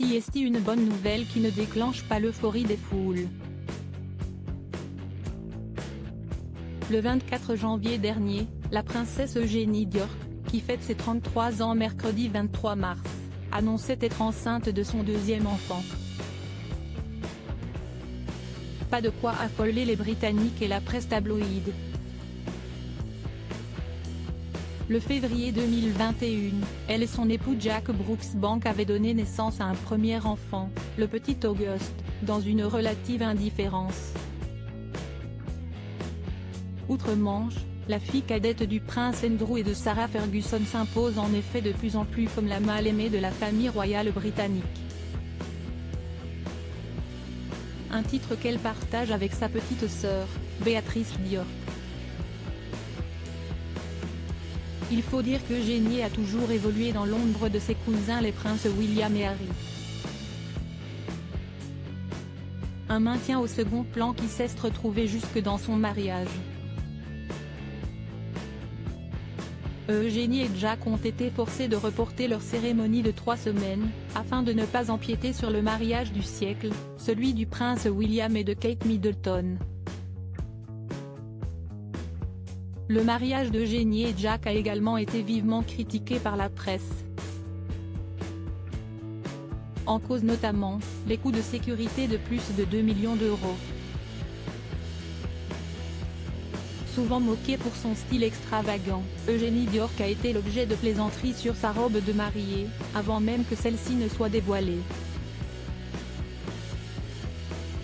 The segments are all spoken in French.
Si est une bonne nouvelle qui ne déclenche pas l'euphorie des foules. Le 24 janvier dernier, la princesse Eugénie Dior, qui fête ses 33 ans mercredi 23 mars, annonçait être enceinte de son deuxième enfant. Pas de quoi affoler les Britanniques et la presse tabloïde. Le février 2021, elle et son époux Jack Brooksbank avaient donné naissance à un premier enfant, le petit August, dans une relative indifférence. Outre-Manche, la fille cadette du prince Andrew et de Sarah Ferguson s'impose en effet de plus en plus comme la mal-aimée de la famille royale britannique. Un titre qu'elle partage avec sa petite sœur, Béatrice Dior. Il faut dire qu'Eugénie a toujours évolué dans l'ombre de ses cousins les princes William et Harry. Un maintien au second plan qui s'est retrouvé jusque dans son mariage. Eugénie et Jack ont été forcés de reporter leur cérémonie de 3 semaines, afin de ne pas empiéter sur le mariage du siècle, celui du prince William et de Kate Middleton. Le mariage d'Eugénie et Jack a également été vivement critiqué par la presse. En cause notamment, les coûts de sécurité de plus de 2 millions d'euros. Souvent moquée pour son style extravagant, Eugénie Dior a été l'objet de plaisanteries sur sa robe de mariée, avant même que celle-ci ne soit dévoilée.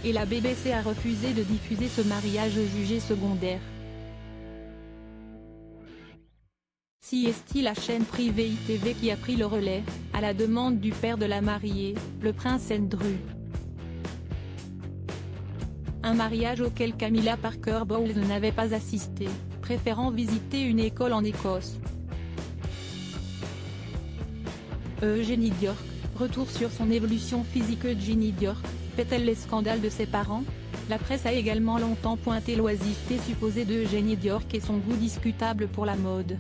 Et la BBC a refusé de diffuser ce mariage jugé secondaire. CST, la chaîne privée ITV qui a pris le relais, à la demande du père de la mariée, le prince Andrew. Un mariage auquel Camilla Parker Bowles n'avait pas assisté, préférant visiter une école en Écosse. Eugénie Dior, retour sur son évolution physique. Eugénie Dior, fait-elle les scandales de ses parents? La presse a également longtemps pointé l'oisiveté supposée d'Eugénie Dior et son goût discutable pour la mode.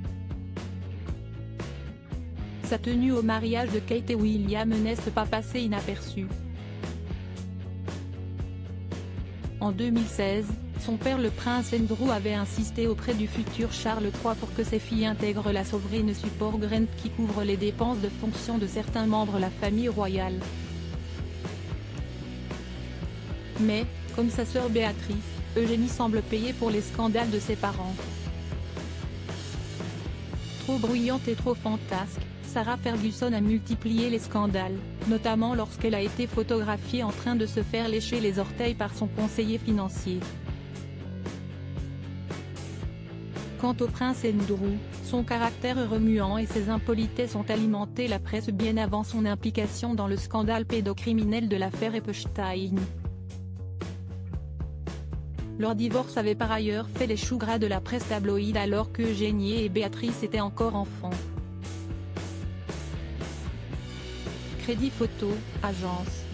Sa tenue au mariage de Kate et William n'est pas passée inaperçue. En 2016, son père le prince Andrew avait insisté auprès du futur Charles III pour que ses filles intègrent la sovereign support grant qui couvre les dépenses de fonction de certains membres de la famille royale. Mais, comme sa sœur Béatrice, Eugénie semble payer pour les scandales de ses parents. Trop bruyante et trop fantasque, Sarah Ferguson a multiplié les scandales, notamment lorsqu'elle a été photographiée en train de se faire lécher les orteils par son conseiller financier. Quant au prince Andrew, son caractère remuant et ses impolitesses ont alimenté la presse bien avant son implication dans le scandale pédocriminel de l'affaire Epstein. Leur divorce avait par ailleurs fait les choux gras de la presse tabloïde alors qu'Eugénie et Béatrice étaient encore enfants. Crédit Photo, agence.